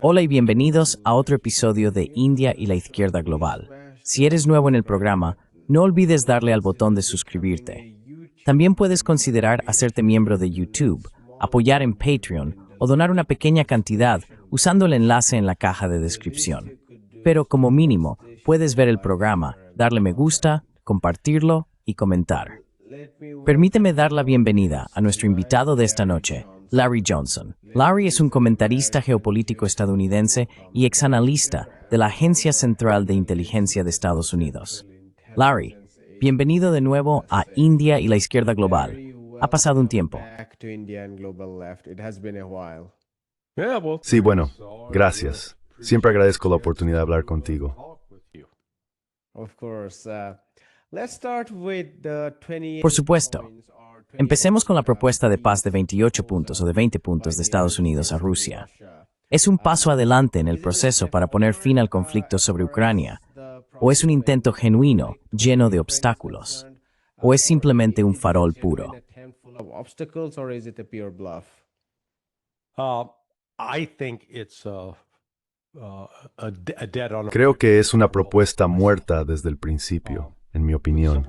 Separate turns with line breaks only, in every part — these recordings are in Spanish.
Hola y bienvenidos a otro episodio de India y la Izquierda Global. Si eres nuevo en el programa, no olvides darle al botón de suscribirte. También puedes considerar hacerte miembro de YouTube, apoyar en Patreon o donar una pequeña cantidad usando el enlace en la caja de descripción. Pero como mínimo, puedes ver el programa, darle me gusta, compartirlo y comentar. Permíteme dar la bienvenida a nuestro invitado de esta noche, Larry Johnson. Larry es un comentarista geopolítico estadounidense y exanalista de la Agencia Central de Inteligencia de Estados Unidos. Larry, bienvenido de nuevo a India y la Izquierda Global. Ha pasado un tiempo.
Sí, bueno, gracias. Siempre agradezco la oportunidad de hablar contigo.
Por supuesto. Empecemos con la propuesta de paz de 28 puntos o de 20 puntos de Estados Unidos a Rusia. ¿Es un paso adelante en el proceso para poner fin al conflicto sobre Ucrania? ¿O es un intento genuino, lleno de obstáculos? ¿O es simplemente un farol puro?
Creo que es una propuesta muerta desde el principio, en mi opinión.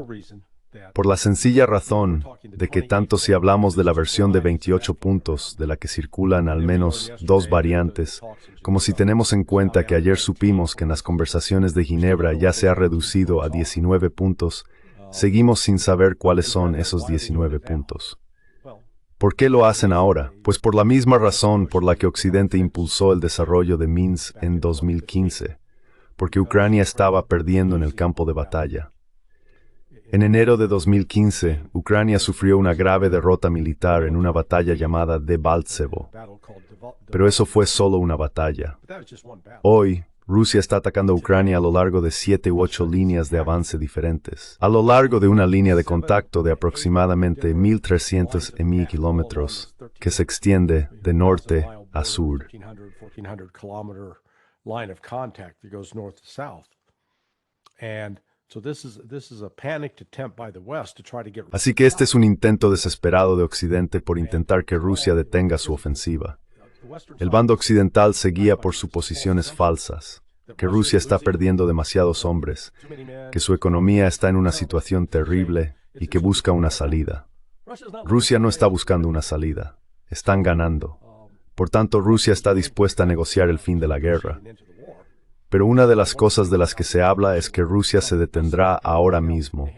Por la sencilla razón de que tanto si hablamos de la versión de 28 puntos, de la que circulan al menos dos variantes, como si tenemos en cuenta que ayer supimos que en las conversaciones de Ginebra ya se ha reducido a 19 puntos, seguimos sin saber cuáles son esos 19 puntos. ¿Por qué lo hacen ahora? Pues por la misma razón por la que Occidente impulsó el desarrollo de Minsk en 2015, porque Ucrania estaba perdiendo en el campo de batalla. En enero de 2015, Ucrania sufrió una grave derrota militar en una batalla llamada Debaltsevo. Pero eso fue solo una batalla. Hoy, Rusia está atacando a Ucrania a lo largo de 7 u 8 líneas de avance diferentes, a lo largo de una línea de contacto de aproximadamente 1.300 kilómetros, que se extiende de norte a sur. Así que este es un intento desesperado de Occidente por intentar que Rusia detenga su ofensiva. El bando occidental se guía por suposiciones falsas, que Rusia está perdiendo demasiados hombres, que su economía está en una situación terrible y que busca una salida. Rusia no está buscando una salida, están ganando. Por tanto, Rusia está dispuesta a negociar el fin de la guerra. Pero una de las cosas de las que se habla es que Rusia se detendrá ahora mismo.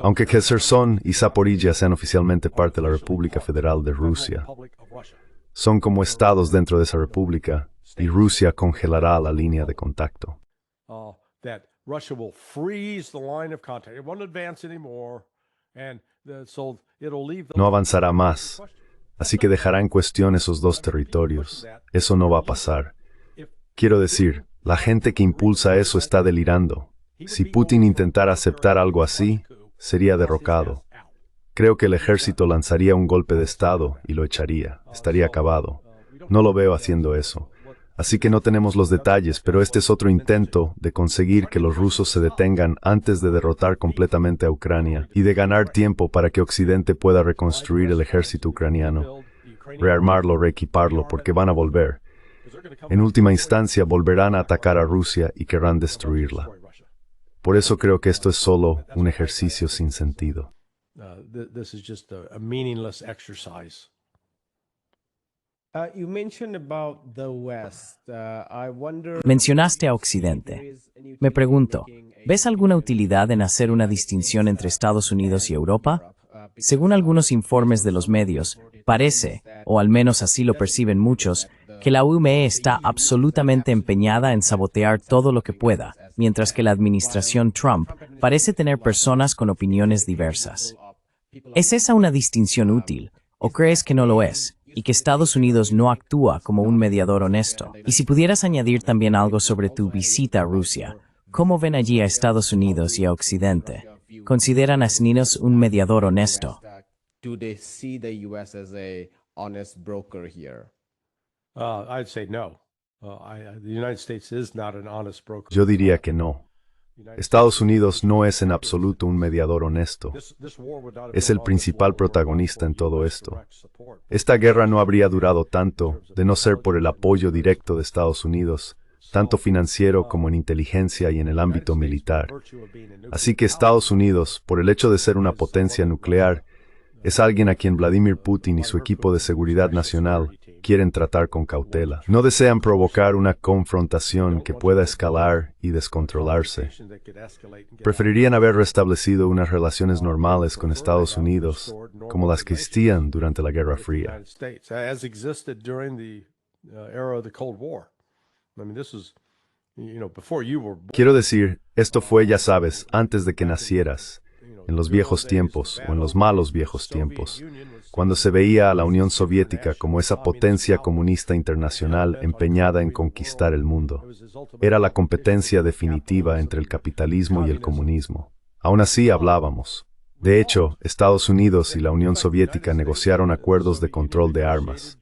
Aunque Kherson y Zaporilla sean oficialmente parte de la República Federal de Rusia, son como estados dentro de esa república y Rusia congelará la línea de contacto. No avanzará más, así que dejará en cuestión esos dos territorios. Eso no va a pasar. Quiero decir, la gente que impulsa eso está delirando. Si Putin intentara aceptar algo así, sería derrocado. Creo que el ejército lanzaría un golpe de Estado y lo echaría. Estaría acabado. No lo veo haciendo eso. Así que no tenemos los detalles, pero este es otro intento de conseguir que los rusos se detengan antes de derrotar completamente a Ucrania y de ganar tiempo para que Occidente pueda reconstruir el ejército ucraniano, rearmarlo, reequiparlo, porque van a volver. En última instancia volverán a atacar a Rusia y querrán destruirla. Por eso creo que esto es solo un ejercicio sin sentido.
Mencionaste a Occidente. Me pregunto, ¿ves alguna utilidad en hacer una distinción entre Estados Unidos y Europa? Según algunos informes de los medios, parece, o al menos así lo perciben muchos, que la UME está absolutamente empeñada en sabotear todo lo que pueda, mientras que la administración Trump parece tener personas con opiniones diversas. ¿Es esa una distinción útil, o crees que no lo es, y que Estados Unidos no actúa como un mediador honesto? Y si pudieras añadir también algo sobre tu visita a Rusia, ¿cómo ven allí a Estados Unidos y a Occidente? ¿Consideran a Estados Unidos un mediador honesto?
Yo diría que no. Estados Unidos no es en absoluto un mediador honesto. Es el principal protagonista en todo esto. Esta guerra no habría durado tanto de no ser por el apoyo directo de Estados Unidos, tanto financiero como en inteligencia y en el ámbito militar. Así que Estados Unidos, por el hecho de ser una potencia nuclear, es alguien a quien Vladimir Putin y su equipo de seguridad nacional quieren tratar con cautela. No desean provocar una confrontación que pueda escalar y descontrolarse. Preferirían haber restablecido unas relaciones normales con Estados Unidos, como las que existían durante la Guerra Fría. Quiero decir, esto fue, ya sabes, antes de que nacieras, en los viejos tiempos o en los malos viejos tiempos, cuando se veía a la Unión Soviética como esa potencia comunista internacional empeñada en conquistar el mundo. Era la competencia definitiva entre el capitalismo y el comunismo. Aún así hablábamos. De hecho, Estados Unidos y la Unión Soviética negociaron acuerdos de control de armas.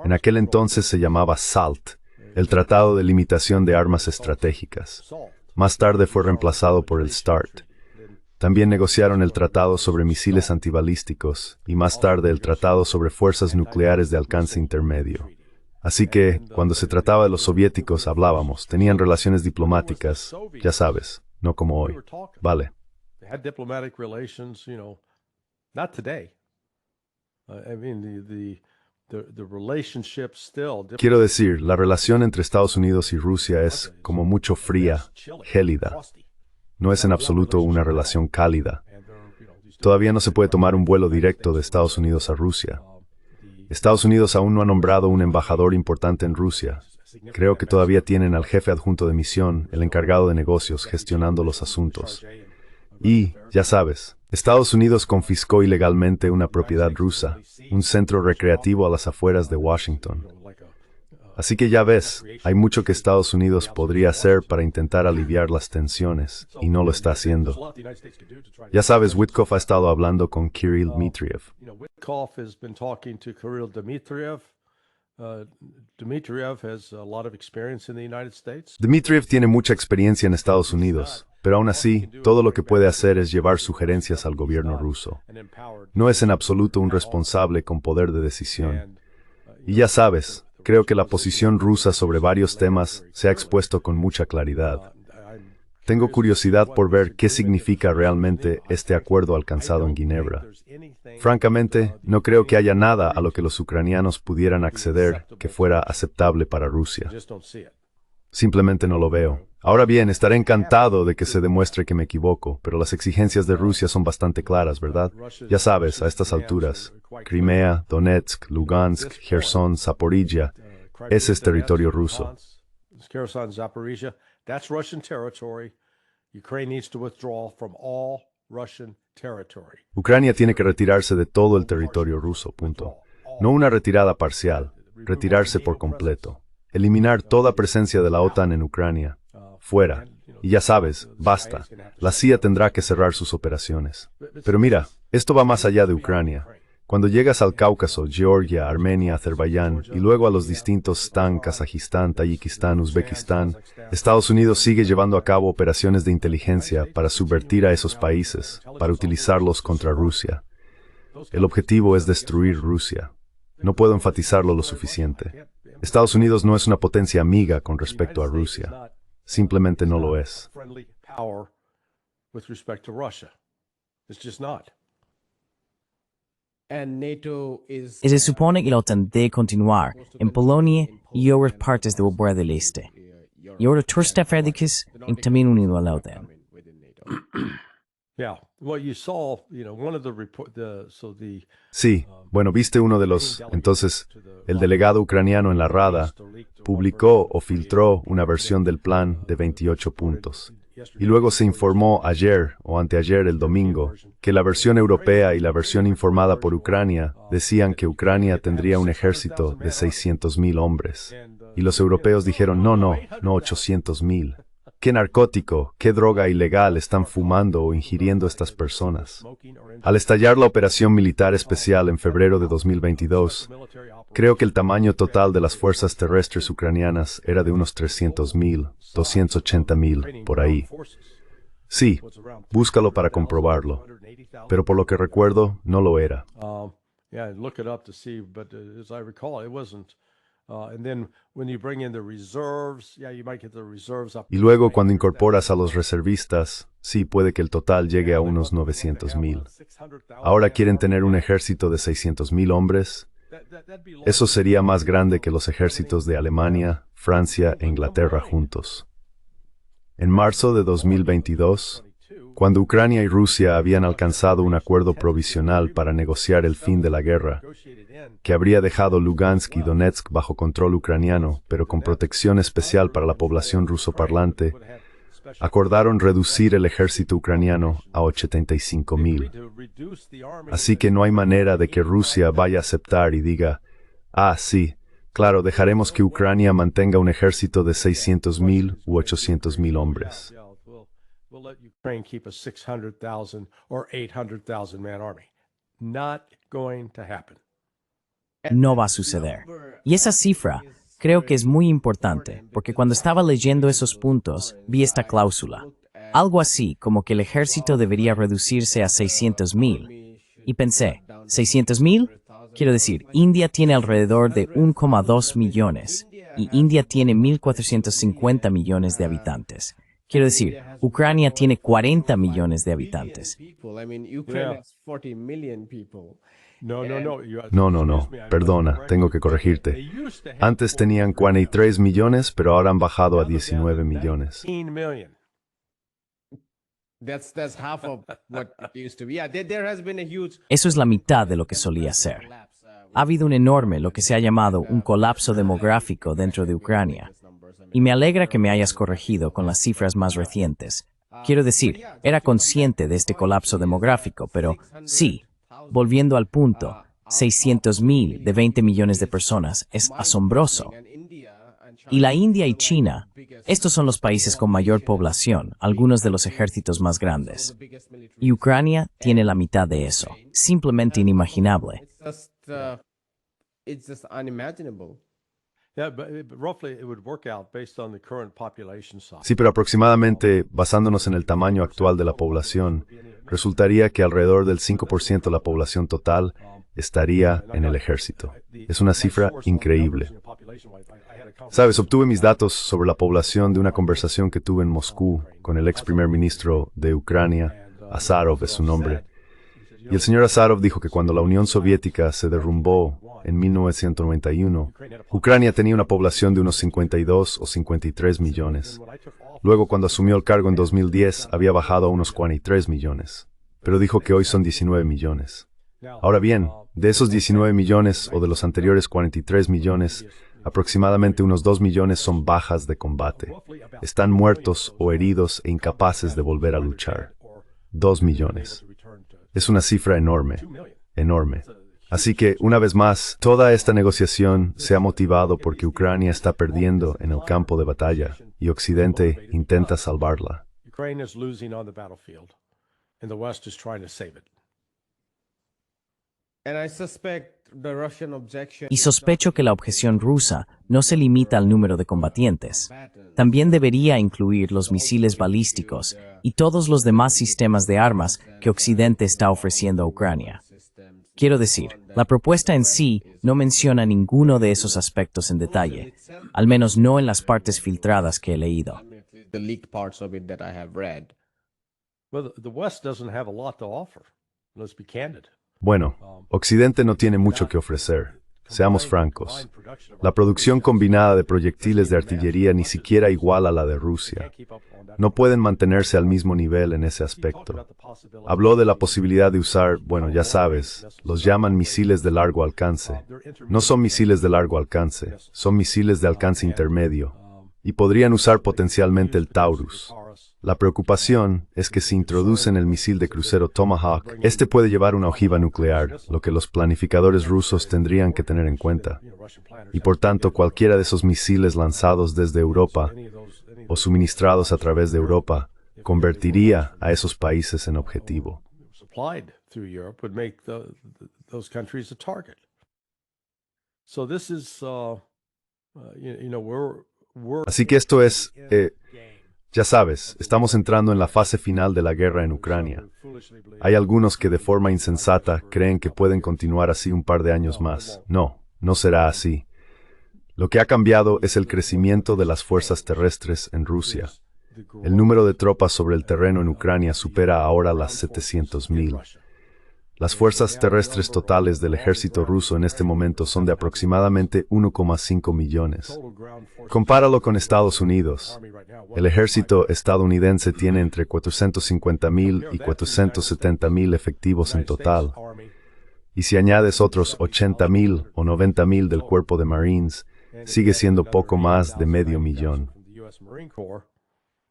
En aquel entonces se llamaba SALT, el Tratado de Limitación de Armas Estratégicas. Más tarde fue reemplazado por el START. También negociaron el Tratado sobre Misiles Antibalísticos y más tarde el Tratado sobre Fuerzas Nucleares de Alcance Intermedio. Así que, cuando se trataba de los soviéticos, hablábamos, tenían relaciones diplomáticas, ya sabes, no como hoy. Vale. Quiero decir, la relación entre Estados Unidos y Rusia es, como mucho, fría, gélida. No es en absoluto una relación cálida. Todavía no se puede tomar un vuelo directo de Estados Unidos a Rusia. Estados Unidos aún no ha nombrado un embajador importante en Rusia. Creo que todavía tienen al jefe adjunto de misión, el encargado de negocios, gestionando los asuntos. Y, ya sabes, Estados Unidos confiscó ilegalmente una propiedad rusa, un centro recreativo a las afueras de Washington. Así que ya ves, hay mucho que Estados Unidos podría hacer para intentar aliviar las tensiones, y no lo está haciendo. Ya sabes, Witkoff ha estado hablando con Kirill Dmitriev. Dmitriev tiene mucha experiencia en Estados Unidos, pero aún así, todo lo que puede hacer es llevar sugerencias al gobierno ruso. No es en absoluto un responsable con poder de decisión. Y ya sabes, creo que la posición rusa sobre varios temas se ha expuesto con mucha claridad. Tengo curiosidad por ver qué significa realmente este acuerdo alcanzado en Ginebra. Francamente, no creo que haya nada a lo que los ucranianos pudieran acceder que fuera aceptable para Rusia. Simplemente no lo veo. Ahora bien, estaré encantado de que se demuestre que me equivoco, pero las exigencias de Rusia son bastante claras, ¿verdad? Ya sabes, a estas alturas, Crimea, Donetsk, Lugansk, Kherson, Zaporizhia, ese es territorio ruso. Ucrania tiene que retirarse de todo el territorio ruso, punto. No una retirada parcial, retirarse por completo. Eliminar toda presencia de la OTAN en Ucrania. Fuera. Y ya sabes, basta. La CIA tendrá que cerrar sus operaciones. Pero mira, esto va más allá de Ucrania. Cuando llegas al Cáucaso, Georgia, Armenia, Azerbaiyán y luego a los distintos Stan, Kazajistán, Tayikistán, Uzbekistán, Estados Unidos sigue llevando a cabo operaciones de inteligencia para subvertir a esos países, para utilizarlos contra Rusia. El objetivo es destruir Rusia. No puedo enfatizarlo lo suficiente. Estados Unidos no es una potencia amiga con respecto a Rusia. Simplemente no lo es.
Y se supone que la OTAN debe continuar en Polonia y otras partes de Europa del Este. Y ahora tú estás también unido a la OTAN.
Sí, bueno, viste uno de los... Entonces, el delegado ucraniano en la Rada publicó o filtró una versión del plan de 28 puntos. Y luego se informó ayer o anteayer el domingo que la versión europea y la versión informada por Ucrania decían que Ucrania tendría un ejército de 600,000 hombres. Y los europeos dijeron no 800,000. ¿Qué narcótico, qué droga ilegal están fumando o ingiriendo estas personas? Al estallar la operación militar especial en febrero de 2022, creo que el tamaño total de las fuerzas terrestres ucranianas era de unos 300,000, 280,000, por ahí. Sí, búscalo para comprobarlo. Pero por lo que recuerdo, no lo era.
Yeah, look it up to see, but as I recall, it wasn't. And then when you bring in the reserves, yeah, you might get the reserves up.
Y luego cuando incorporas a los reservistas, sí, puede que el total llegue a unos 900,000. Ahora quieren tener un ejército de 600,000 hombres. Eso sería más grande que los ejércitos de Alemania, Francia e Inglaterra juntos. En marzo de 2022, cuando Ucrania y Rusia habían alcanzado un acuerdo provisional para negociar el fin de la guerra, que habría dejado Lugansk y Donetsk bajo control ucraniano, pero con protección especial para la población rusoparlante, acordaron reducir el ejército ucraniano a 85,000. Así que no hay manera de que Rusia vaya a aceptar y diga, sí, claro, dejaremos que Ucrania mantenga un ejército de 600,000 u 800,000 hombres.
We'll let Ukraine keep a 600,000 or 800,000 man army. Not going to happen.
No va a suceder. Y esa cifra creo que es muy importante, porque cuando estaba leyendo esos puntos, vi esta cláusula. Algo así como que el ejército debería reducirse a 600,000. Y pensé, ¿600,000? Quiero decir, India tiene alrededor de 1,2 millones, y India tiene 1,450 millones de habitantes. Quiero decir, Ucrania tiene 40 millones de habitantes.
No, perdona, tengo que corregirte. Antes tenían 43 millones, pero ahora han bajado a 19 millones.
Eso es la mitad de lo que solía ser. Ha habido un enorme, lo que se ha llamado un colapso demográfico dentro de Ucrania. Y me alegra que me hayas corregido con las cifras más recientes. Quiero decir, era consciente de este colapso demográfico, pero sí, volviendo al punto, 600,000 de 20 millones de personas es asombroso. Y la India y China, estos son los países con mayor población, algunos de los ejércitos más grandes. Y Ucrania tiene la mitad de eso. Simplemente inimaginable.
Sí, pero aproximadamente, basándonos en el tamaño actual de la población, resultaría que alrededor del 5% de la población total estaría en el ejército. Es una cifra increíble. Sabes, obtuve mis datos sobre la población de una conversación que tuve en Moscú con el ex primer ministro de Ucrania, Azarov es su nombre. Y el señor Azarov dijo que cuando la Unión Soviética se derrumbó en 1991, Ucrania tenía una población de unos 52 o 53 millones. Luego, cuando asumió el cargo en 2010, había bajado a unos 43 millones. Pero dijo que hoy son 19 millones. Ahora bien, de esos 19 millones o de los anteriores 43 millones, aproximadamente unos 2 millones son bajas de combate. Están muertos o heridos e incapaces de volver a luchar. 2 millones. Es una cifra enorme, enorme. Así que, una vez más, toda esta negociación se ha motivado porque Ucrania está perdiendo en el campo de batalla y Occidente intenta salvarla.
Y sospecho que la objeción rusa no se limita al número de combatientes. También debería incluir los misiles balísticos y todos los demás sistemas de armas que Occidente está ofreciendo a Ucrania. Quiero decir, la propuesta en sí no menciona ninguno de esos aspectos en detalle, al menos no en las partes filtradas que he leído.
Bueno, Occidente no tiene mucho que ofrecer. Seamos francos. La producción combinada de proyectiles de artillería ni siquiera iguala a la de Rusia. No pueden mantenerse al mismo nivel en ese aspecto. Habló de la posibilidad de usar, bueno, ya sabes, los llaman misiles de largo alcance. No son misiles de largo alcance, son misiles de alcance intermedio. Y podrían usar potencialmente el Taurus. La preocupación es que si introducen el misil de crucero Tomahawk, este puede llevar una ojiva nuclear, lo que los planificadores rusos tendrían que tener en cuenta. Y por tanto, cualquiera de esos misiles lanzados desde Europa o suministrados a través de Europa convertiría a esos países en objetivo. Así que esto es, Ya sabes, estamos entrando en la fase final de la guerra en Ucrania. Hay algunos que de forma insensata creen que pueden continuar así un par de años más. No, no será así. Lo que ha cambiado es el crecimiento de las fuerzas terrestres en Rusia. El número de tropas sobre el terreno en Ucrania supera ahora las 700,000. Las fuerzas terrestres totales del ejército ruso en este momento son de aproximadamente 1,5 millones. Compáralo con Estados Unidos. El ejército estadounidense tiene entre 450,000 y 470,000 efectivos en total. Y si añades otros 80,000 o 90,000 del cuerpo de Marines, sigue siendo poco más de medio millón.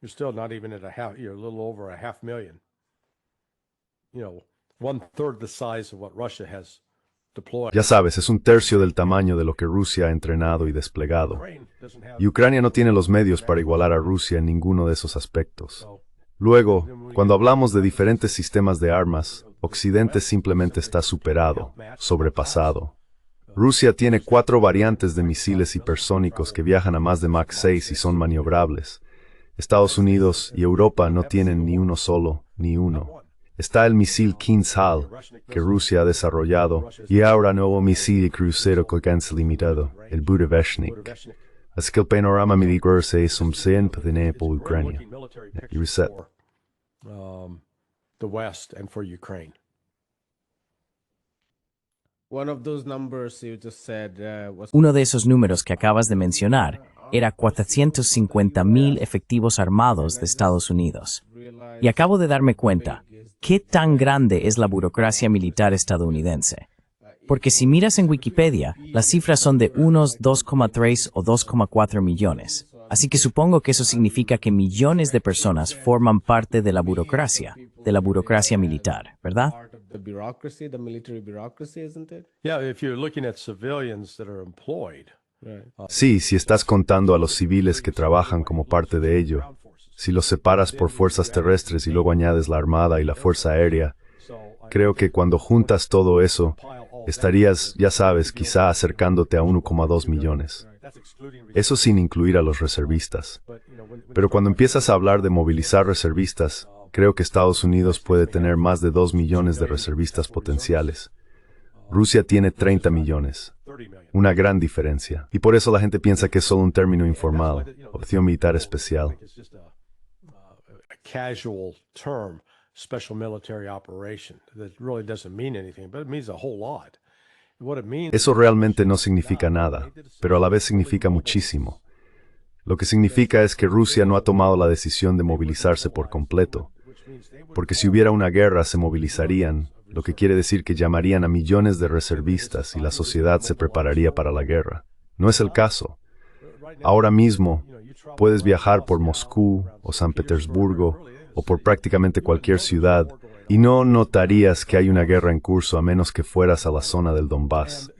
You're still not even at you're a little over 500,000. One third the size of what Russia has deployed.
Ya sabes, es un tercio del tamaño de lo que Rusia ha entrenado y desplegado. Y Ucrania no tiene los medios para igualar a Rusia en ninguno de esos aspectos. Luego, cuando hablamos de diferentes sistemas de armas, Occidente simplemente está superado, sobrepasado. Rusia tiene 4 variantes de misiles hipersónicos que viajan a más de Mach 6 y son maniobrables. Estados Unidos y Europa no tienen ni uno solo, ni uno. Está el misil Kinzhal, que Rusia ha desarrollado, y ahora nuevo misil crucero con alcance limitado, el Budaveshnik. Así que el panorama militar se es siempre por Ucrania. Y reset.
The West and for Ukraine.
Uno de esos números que acabas de mencionar era 450,000 efectivos armados de Estados Unidos. Y acabo de darme cuenta, ¿qué tan grande es la burocracia militar estadounidense? Porque si miras en Wikipedia, las cifras son de unos 2,3 o 2,4 millones. Así que supongo que eso significa que millones de personas forman parte de la burocracia militar, ¿verdad?
Yeah, if you're looking at civilians that are employed.
Sí, si estás contando a los civiles que trabajan como parte de ello. Si los separas por fuerzas terrestres y luego añades la armada y la fuerza aérea, creo que cuando juntas todo eso, estarías, ya sabes, quizá acercándote a 1,2 millones. Eso sin incluir a los reservistas. Pero cuando empiezas a hablar de movilizar reservistas, creo que Estados Unidos puede tener más de 2 millones de reservistas potenciales. Rusia tiene 30 millones. Una gran diferencia. Y por eso la gente piensa que es solo un término informal, opción militar especial.
Casual term, special military operation, that really doesn't mean anything, but it means a whole lot. What it means.
Eso realmente no significa nada, pero a la vez significa muchísimo. Lo que significa es que Rusia no ha tomado la decisión de movilizarse por completo, porque si hubiera una guerra se movilizarían, lo que quiere decir que llamarían a millones de reservistas y la sociedad se prepararía para la guerra. No es el caso. Ahora mismo, puedes viajar por Moscú o San Petersburgo o por prácticamente cualquier ciudad y no notarías que hay una guerra en curso a menos que fueras a la zona del Donbass.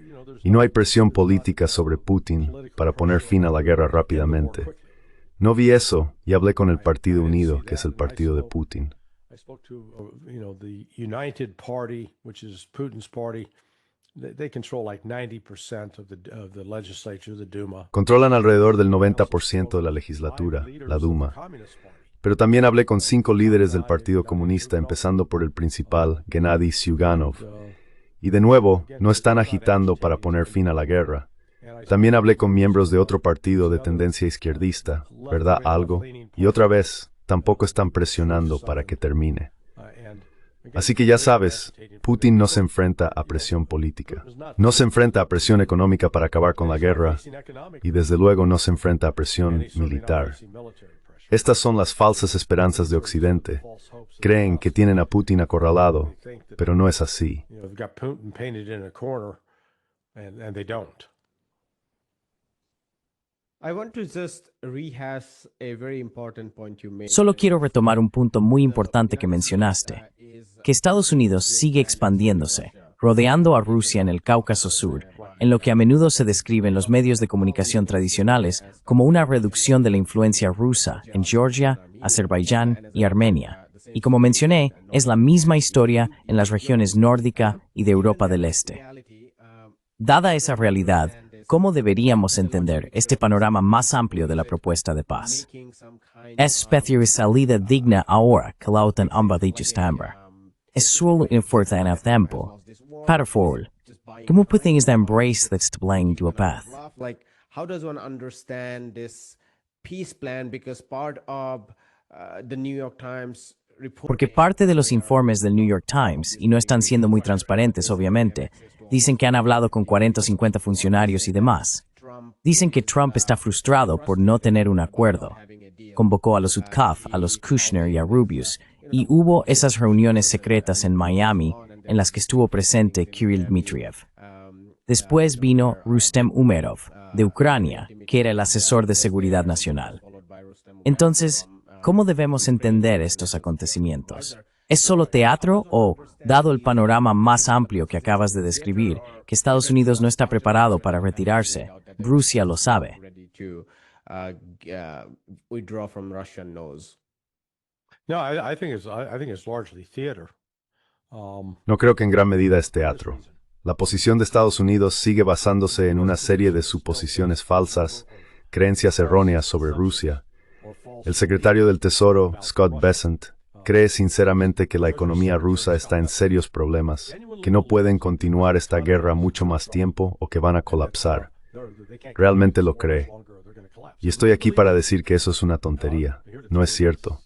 Y no hay presión política sobre Putin para poner fin a la guerra rápidamente. No vi eso y hablé con el Partido Unido, que es el partido de Putin.
I spoke to, the United Party, which is Putin's party. They control like 90% of the legislature, the Duma.
Controlan alrededor del 90% de la legislatura, la Duma. Pero también hablé con 5 líderes del Partido Comunista, empezando por el principal, Gennady Zyuganov. Y de nuevo, no están agitando para poner fin a la guerra. También hablé con miembros de otro partido de tendencia izquierdista, ¿verdad? Algo. Y otra vez, tampoco están presionando para que termine. Así que ya sabes, Putin no se enfrenta a presión política. No se enfrenta a presión económica para acabar con la guerra. Y desde luego no se enfrenta a presión militar. Estas son las falsas esperanzas de Occidente. Creen que tienen a Putin acorralado, pero no es así.
Solo quiero retomar un punto muy importante que mencionaste, que Estados Unidos sigue expandiéndose, rodeando a Rusia en el Cáucaso Sur, en lo que a menudo se describe en los medios de comunicación tradicionales como una reducción de la influencia rusa en Georgia, Azerbaiyán y Armenia. Y como mencioné, es la misma historia en las regiones nórdica y de Europa del Este. Dada esa realidad, ¿cómo deberíamos entender este panorama más amplio de la propuesta de paz? Especie de salida digna ahora que la OTAN ambadilla estamber. Es solo un fuerte en el tiempo. Para forward. ¿Cómo podemos embrace this blank to a path?
Like, how does one understand this peace plan? Because part of the New York Times report.
Porque parte de los informes del New York Times, y no están siendo muy transparentes obviamente, dicen que han hablado con 40 o 50 funcionarios y demás. Dicen que Trump está frustrado por no tener un acuerdo. Convocó a los UTCAF, a los Kushner y a Rubius, y hubo esas reuniones secretas en Miami en las que estuvo presente Kirill Dmitriev. Después vino Rustem Umerov, de Ucrania, que era el asesor de seguridad nacional. Entonces, ¿cómo debemos entender estos acontecimientos? ¿Es solo teatro o, dado el panorama más amplio que acabas de describir, que Estados Unidos no está preparado para retirarse? Rusia lo sabe.
No, I think it's largely theater.
No creo que en gran medida es teatro. La posición de Estados Unidos sigue basándose en una serie de suposiciones falsas, creencias erróneas sobre Rusia. El secretario del Tesoro, Scott Bessent, cree sinceramente que la economía rusa está en serios problemas, que no pueden continuar esta guerra mucho más tiempo o que van a colapsar. Realmente lo cree. Y estoy aquí para decir que eso es una tontería. No es cierto.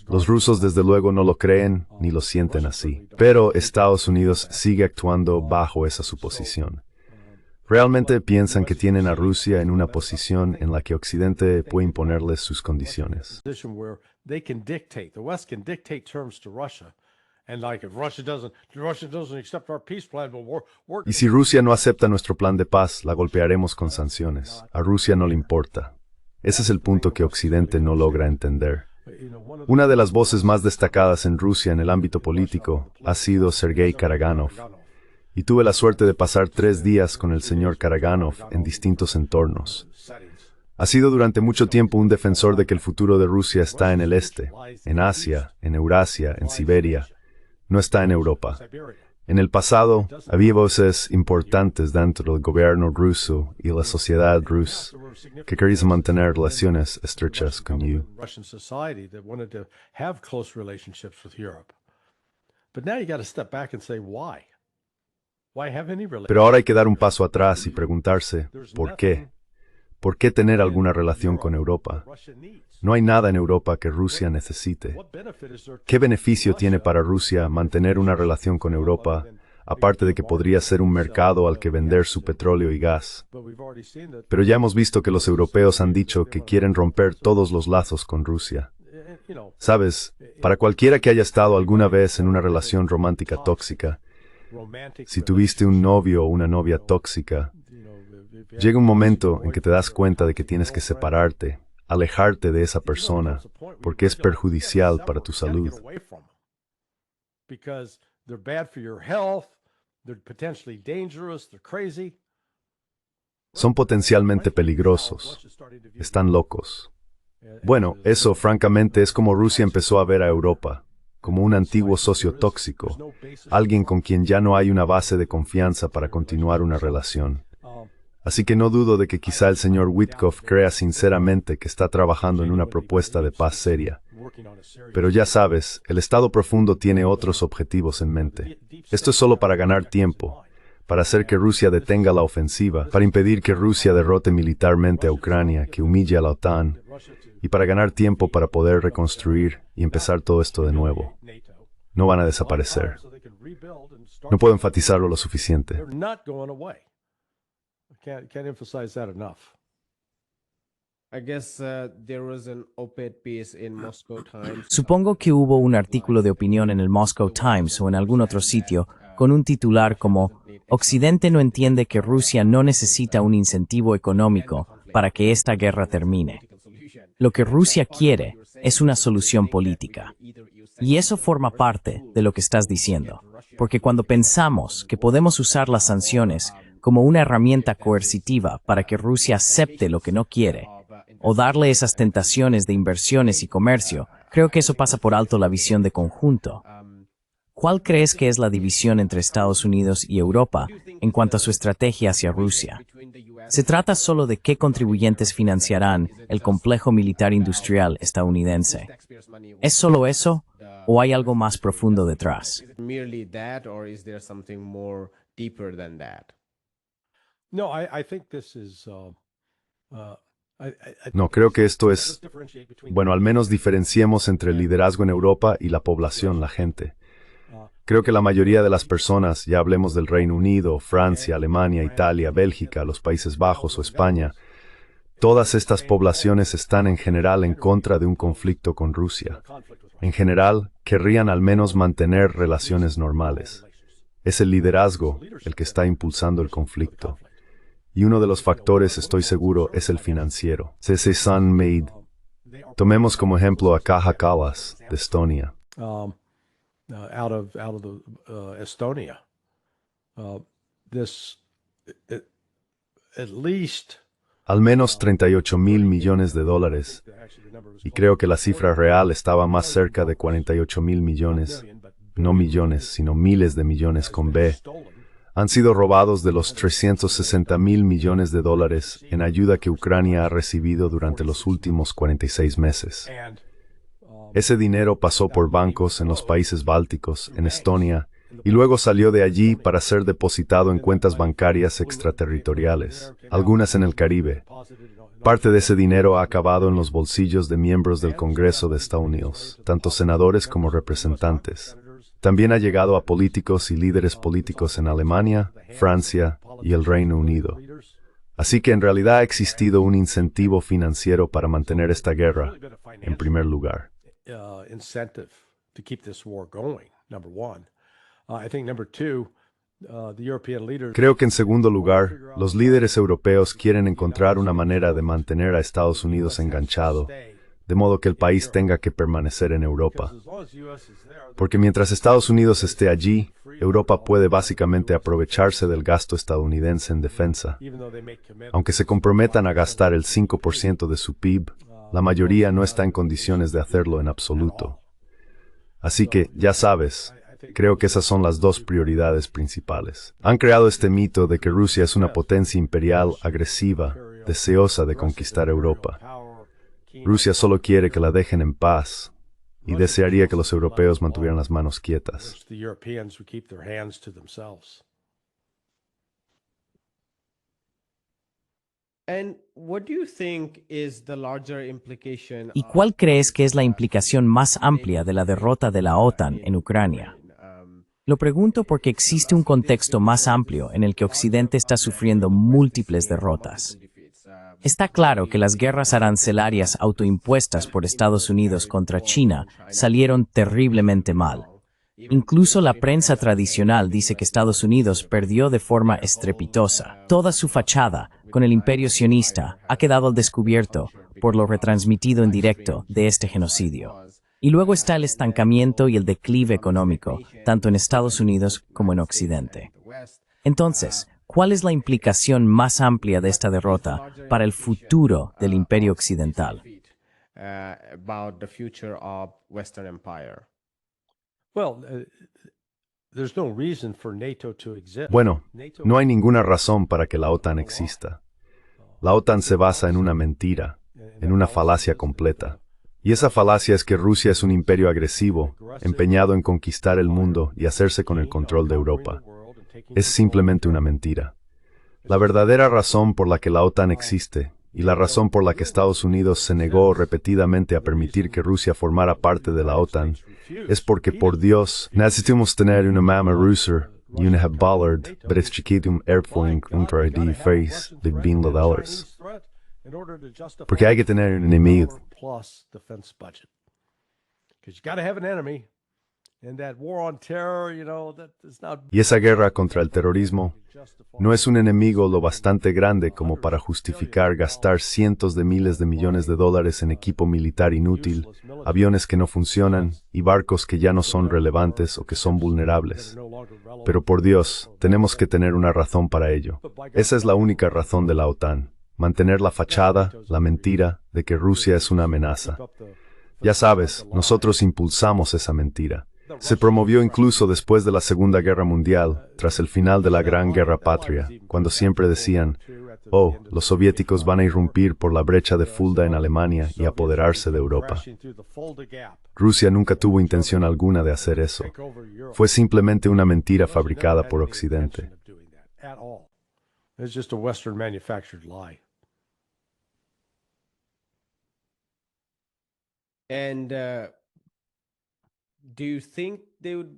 Los rusos desde luego no lo creen ni lo sienten así. Pero Estados Unidos sigue actuando bajo esa suposición. Realmente piensan que tienen a Rusia en una posición en la que Occidente puede imponerles sus condiciones. Y si Rusia no acepta nuestro plan de paz, la golpearemos con sanciones. A Rusia no le importa. Ese es el punto que Occidente no logra entender. Una de las voces más destacadas en Rusia en el ámbito político ha sido Sergei Karaganov, y tuve la suerte de pasar 3 días con el señor Karaganov en distintos entornos. Ha sido durante mucho tiempo un defensor de que el futuro de Rusia está en el este, en Asia, en Eurasia, en Siberia, no está en Europa. En el pasado, había voces importantes dentro del gobierno ruso y la sociedad rusa que querían mantener relaciones estrechas con Europa. Pero ahora hay que dar un paso atrás y preguntarse, ¿por qué? ¿Por qué tener alguna relación con Europa? No hay nada en Europa que Rusia necesite. ¿Qué beneficio tiene para Rusia mantener una relación con Europa, aparte de que podría ser un mercado al que vender su petróleo y gas? Pero ya hemos visto que los europeos han dicho que quieren romper todos los lazos con Rusia. Sabes, para cualquiera que haya estado alguna vez en una relación romántica tóxica, si tuviste un novio o una novia tóxica, llega un momento en que te das cuenta de que tienes que separarte, alejarte de esa persona, porque es perjudicial para tu salud. Son potencialmente peligrosos. Están locos. Bueno, eso francamente es como Rusia empezó a ver a Europa, como un antiguo socio tóxico, alguien con quien ya no hay una base de confianza para continuar una relación. Así que no dudo de que quizá el señor Witkoff crea sinceramente que está trabajando en una propuesta de paz seria. Pero ya sabes, el Estado profundo tiene otros objetivos en mente. Esto es solo para ganar tiempo, para hacer que Rusia detenga la ofensiva, para impedir que Rusia derrote militarmente a Ucrania, que humille a la OTAN, y para ganar tiempo para poder reconstruir y empezar todo esto de nuevo. No van a desaparecer. No puedo enfatizarlo lo suficiente.
Can't emphasize that enough.
Supongo que hubo un artículo de opinión en el Moscow Times o en algún otro sitio con un titular como «Occidente no entiende que Rusia no necesita un incentivo económico para que esta guerra termine. Lo que Rusia quiere es una solución política». Y eso forma parte de lo que estás diciendo, porque cuando pensamos que podemos usar las sanciones como una herramienta coercitiva para que Rusia acepte lo que no quiere, o darle esas tentaciones de inversiones y comercio, creo que eso pasa por alto la visión de conjunto. ¿Cuál crees que es la división entre Estados Unidos y Europa en cuanto a su estrategia hacia Rusia? ¿Se trata solo de qué contribuyentes financiarán el complejo militar industrial estadounidense? ¿Es solo eso o hay algo más profundo detrás?
Merely that, or is there something more deeper than that?
No, I think this is.
No, creo que esto es, bueno, al menos diferenciemos entre el liderazgo en Europa y la población, la gente. Creo que la mayoría de las personas, ya hablemos del Reino Unido, Francia, Alemania, Italia, Bélgica, los Países Bajos o España, todas estas poblaciones están en general en contra de un conflicto con Rusia. En general, querrían al menos mantener relaciones normales. Es el liderazgo el que está impulsando el conflicto. Y uno de los factores, estoy seguro, es el financiero. C.C. Sun Made. Tomemos como ejemplo a Kaja Kallas, de Estonia.
Out of the Estonia, at least
Al menos 38,000 millones de dólares. Y creo que la cifra real estaba más cerca de 48,000 millones. No millones, sino miles de millones con B. Han sido robados de los 360,000 millones de dólares en ayuda que Ucrania ha recibido durante los últimos 46 meses. Ese dinero pasó por bancos en los países bálticos, en Estonia, y luego salió de allí para ser depositado en cuentas bancarias extraterritoriales, algunas en el Caribe. Parte de ese dinero ha acabado en los bolsillos de miembros del Congreso de Estados Unidos, tanto senadores como representantes. También ha llegado a políticos y líderes políticos en Alemania, Francia y el Reino Unido. Así que en realidad ha existido un incentivo financiero para mantener esta guerra, en primer lugar.
Incentive to keep this war going, number one. I think number two, the European leaders.
Creo que en segundo lugar, los líderes europeos quieren encontrar una manera de mantener a Estados Unidos enganchado, de modo que el país tenga que permanecer en Europa. Porque mientras Estados Unidos esté allí, Europa puede básicamente aprovecharse del gasto estadounidense en defensa. Aunque se comprometan a gastar el 5% de su PIB, la mayoría no está en condiciones de hacerlo en absoluto. Así que, ya sabes, creo que esas son las dos prioridades principales. Han creado este mito de que Rusia es una potencia imperial agresiva, deseosa de conquistar Europa. Rusia solo quiere que la dejen en paz y desearía que los europeos mantuvieran las manos quietas.
¿Y cuál crees que es la implicación más amplia de la derrota de la OTAN en Ucrania? Lo pregunto porque existe un contexto más amplio en el que Occidente está sufriendo múltiples derrotas. Está claro que las guerras arancelarias autoimpuestas por Estados Unidos contra China salieron terriblemente mal. Incluso la prensa tradicional dice que Estados Unidos perdió de forma estrepitosa. Toda su fachada con el imperio sionista ha quedado al descubierto por lo retransmitido en directo de este genocidio. Y luego está el estancamiento y el declive económico, tanto en Estados Unidos como en Occidente. Entonces, ¿cuál es la implicación más amplia de esta derrota para el futuro del imperio occidental?
Bueno, no hay ninguna razón para que la OTAN exista. La OTAN se basa en una mentira, en una falacia completa. Y esa falacia es que Rusia es un imperio agresivo, empeñado en conquistar el mundo y hacerse con el control de Europa. Es simplemente una mentira. La verdadera razón por la que la OTAN existe, y la razón por la que Estados Unidos se negó repetidamente a permitir que Rusia formara parte de la OTAN, es porque, por Dios, necesitamos tener una mamá rusa y una ballard, pero es chiquito un airplane contra el face de bien $. Porque hay que tener un enemigo. Y esa guerra contra el terrorismo no es un enemigo lo bastante grande como para justificar gastar cientos de miles de millones de dólares en equipo militar inútil, aviones que no funcionan y barcos que ya no son relevantes o que son vulnerables. Pero por Dios, tenemos que tener una razón para ello. Esa es la única razón de la OTAN. Mantener la fachada, la mentira, de que Rusia es una amenaza. Ya sabes, nosotros impulsamos esa mentira. Se promovió incluso después de la Segunda Guerra Mundial, tras el final de la Gran Guerra Patria, cuando siempre decían, oh, los soviéticos van a irrumpir por la brecha de Fulda en Alemania y apoderarse de Europa. Rusia nunca tuvo intención alguna de hacer eso. Fue simplemente una mentira fabricada por Occidente.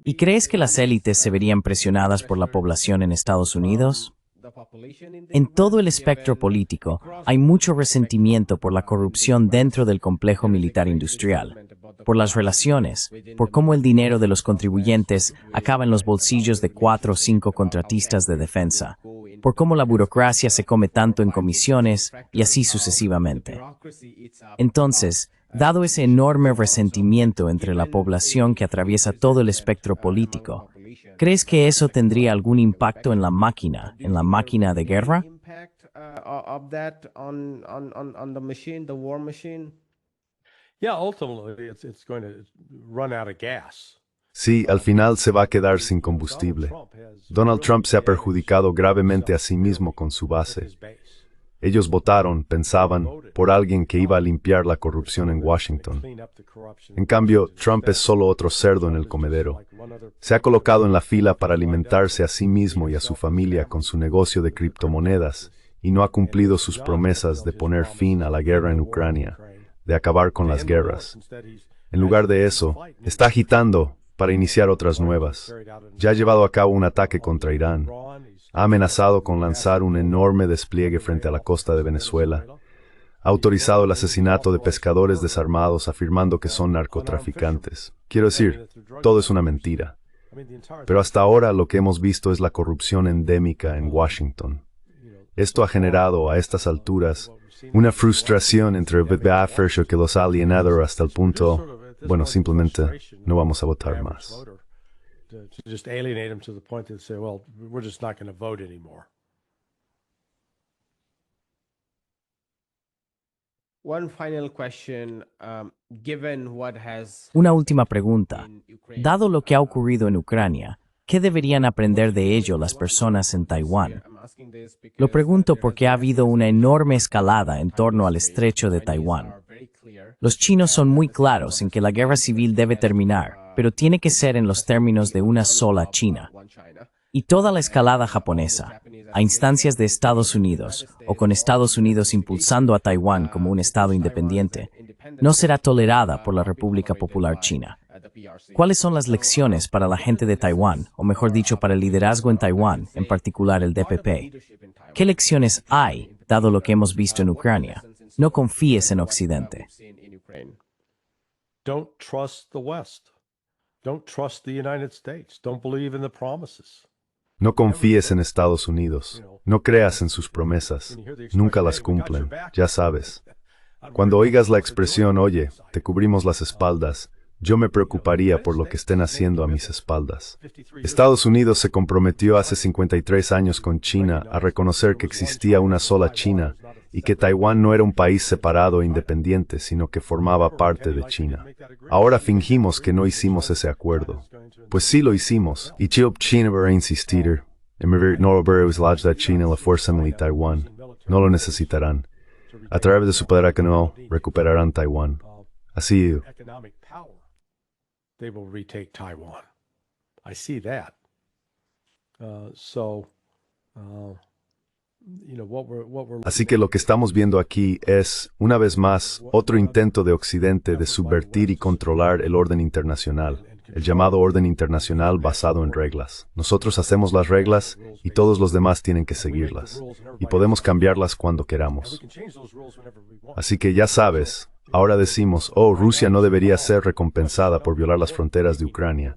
¿Y crees que las élites se verían presionadas por la población en Estados Unidos? En todo el espectro político, hay mucho resentimiento por la corrupción dentro del complejo militar industrial, por las relaciones, por cómo el dinero de los contribuyentes acaba en los bolsillos de 4 o 5 contratistas de defensa, por cómo la burocracia se come tanto en comisiones y así sucesivamente. Entonces, dado ese enorme resentimiento entre la población que atraviesa todo el espectro político, ¿crees que eso tendría algún impacto en la máquina de guerra?
Sí, al final se va a quedar sin combustible. Donald Trump se ha perjudicado gravemente a sí mismo con su base. Ellos votaron, pensaban, por alguien que iba a limpiar la corrupción en Washington. En cambio, Trump es solo otro cerdo en el comedero. Se ha colocado en la fila para alimentarse a sí mismo y a su familia con su negocio de criptomonedas y no ha cumplido sus promesas de poner fin a la guerra en Ucrania, de acabar con las guerras. En lugar de eso, está agitando para iniciar otras nuevas. Ya ha llevado a cabo un ataque contra Irán. Ha amenazado con lanzar un enorme despliegue frente a la costa de Venezuela. Ha autorizado el asesinato de pescadores desarmados afirmando que son narcotraficantes. Quiero decir, todo es una mentira. Pero hasta ahora lo que hemos visto es la corrupción endémica en Washington. Esto ha generado, a estas alturas, una frustración entre Baffersh que los ha alienado hasta el punto, bueno, simplemente no vamos a votar más.
To just alienate them to the point that say, well, we're just not going to vote anymore.
Una última pregunta. Dado lo que ha ocurrido en Ucrania, ¿qué deberían aprender de ello las personas en Taiwán? Lo pregunto porque ha habido una enorme escalada en torno al estrecho de Taiwán. Los chinos son muy claros en que la guerra civil debe terminar, pero tiene que ser en los términos de una sola China. Y toda la escalada japonesa, a instancias de Estados Unidos, o con Estados Unidos impulsando a Taiwán como un Estado independiente, no será tolerada por la República Popular China. ¿Cuáles son las lecciones para la gente de Taiwán, o mejor dicho, para el liderazgo en Taiwán, en particular el DPP? ¿Qué lecciones hay, dado lo que hemos visto en Ucrania? No confíes en Occidente.
Don't trust the West. Don't trust the United States. Don't believe in the promises.
No confíes en Estados Unidos. No creas en sus promesas. Nunca las cumplen. Ya sabes. Cuando oigas la expresión, oye, te cubrimos las espaldas, yo me preocuparía por lo que estén haciendo a mis espaldas. Estados Unidos se comprometió hace 53 años con China a reconocer que existía una sola China y que Taiwán no era un país separado e independiente, sino que formaba parte de China. Ahora fingimos que no hicimos ese acuerdo. Pues sí lo hicimos, y China va a insistir, no va a China la fuerza militar Taiwán. No lo necesitarán. A través de su poder económico, recuperarán Taiwán. Así.
They will retake Taiwan. I see that.
Así que lo que estamos viendo aquí es, una vez más, otro intento de Occidente de subvertir y controlar el orden internacional, el llamado orden internacional basado en reglas. Nosotros hacemos las reglas y todos los demás tienen que seguirlas, y podemos cambiarlas cuando queramos. Así que ya sabes, ahora decimos, oh, Rusia no debería ser recompensada por violar las fronteras de Ucrania.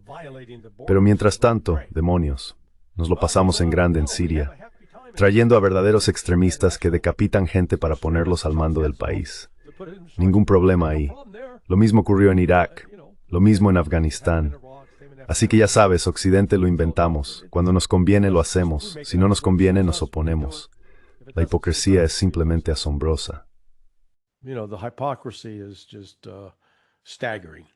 Pero mientras tanto, demonios, nos lo pasamos en grande en Siria, trayendo a verdaderos extremistas que decapitan gente para ponerlos al mando del país. Ningún problema ahí. Lo mismo ocurrió en Irak, lo mismo en Afganistán. Así que ya sabes, Occidente lo inventamos. Cuando nos conviene lo hacemos, si no nos conviene nos oponemos. La hipocresía es simplemente asombrosa.
You know, the hypocrisy is just staggering.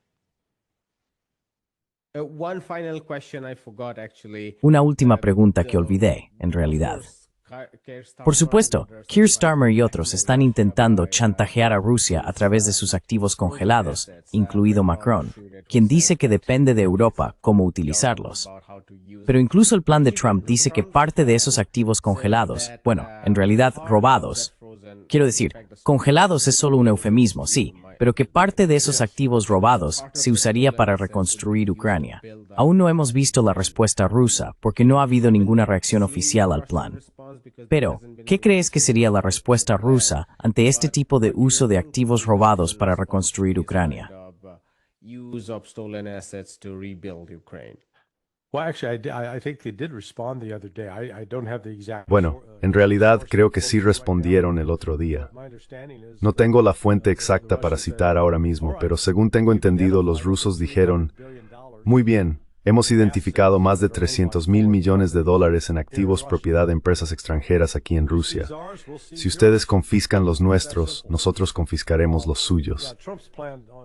One final question I forgot actually.
Una última pregunta que olvidé, en realidad. Por supuesto, Keir Starmer y otros están intentando chantajear a Rusia a través de sus activos congelados, incluido Macron, quien dice que depende de Europa cómo utilizarlos. Pero incluso el plan de Trump dice que parte de esos activos congelados, bueno, en realidad robados, quiero decir, congelados es solo un eufemismo, sí, pero que parte de esos activos robados se usaría para reconstruir Ucrania. Aún no hemos visto la respuesta rusa porque no ha habido ninguna reacción oficial al plan. Pero, ¿qué crees que sería la respuesta rusa ante este tipo de uso de activos robados para reconstruir Ucrania?
Use of stolen assets to rebuild Ukraine.
Well, actually, I think they did respond the other day. I don't have the exact.
Bueno, en realidad creo que sí respondieron el otro día. No tengo la fuente exacta para citar ahora mismo, pero según tengo entendido, los rusos dijeron, muy bien, hemos identificado más de 300.000 millones de dólares en activos propiedad de empresas extranjeras aquí en Rusia. Si ustedes confiscan los nuestros, nosotros confiscaremos los suyos.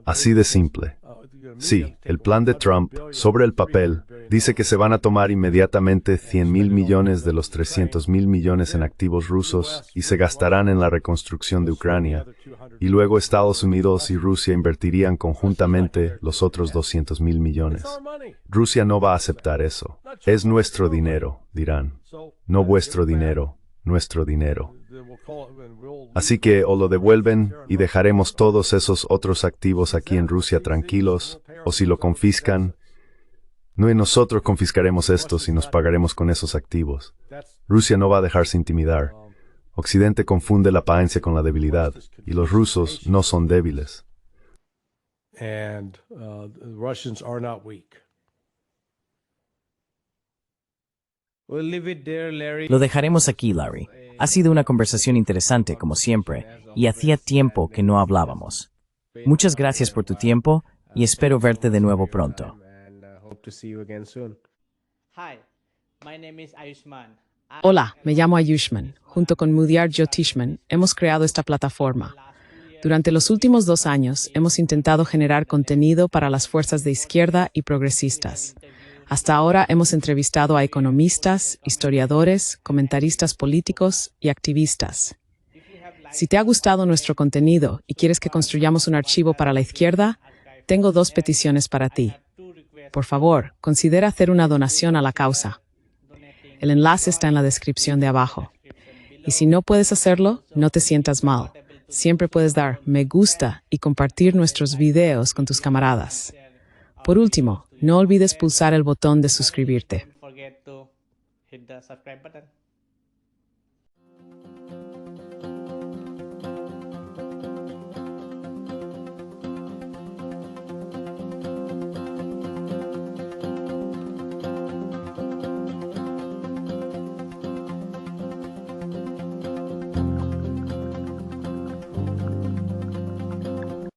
Así de simple. Sí, el plan de Trump, sobre el papel, dice que se van a tomar inmediatamente 100.000 millones de los 300.000 millones en activos rusos y se gastarán en la reconstrucción de Ucrania, y luego Estados Unidos y Rusia invertirían conjuntamente los otros 200.000 millones. Rusia no va a aceptar eso. Es nuestro dinero, dirán. No vuestro dinero, nuestro dinero. Así que o lo devuelven y dejaremos todos esos otros activos aquí en Rusia tranquilos, o si lo confiscan, no y nosotros confiscaremos estos y nos pagaremos con esos activos. Rusia no va a dejarse intimidar. Occidente confunde la paciencia con la debilidad, y los rusos no son débiles.
And the Russians are not weak.
We'll leave it there, Larry.
Lo dejaremos aquí, Larry. Ha sido una conversación interesante, como siempre, y hacía tiempo que no hablábamos. Muchas gracias por tu tiempo y espero verte de nuevo pronto.
And hope to see you again soon.
Hi, my name is Ayushman.
Hola, me llamo Ayushman. Junto con Mudyar Jyotishman hemos creado esta plataforma. Durante los últimos 2 años hemos intentado generar contenido para las fuerzas de izquierda y progresistas. Hasta ahora hemos entrevistado a economistas, historiadores, comentaristas políticos y activistas. Si te ha gustado nuestro contenido y quieres que construyamos un archivo para la izquierda, tengo 2 peticiones para ti. Por favor, considera hacer una donación a la causa. El enlace está en la descripción de abajo. Y si no puedes hacerlo, no te sientas mal. Siempre puedes dar me gusta y compartir nuestros videos con tus camaradas. Por último, no olvides pulsar el botón de suscribirte.
Don't forget to hit the subscribe button.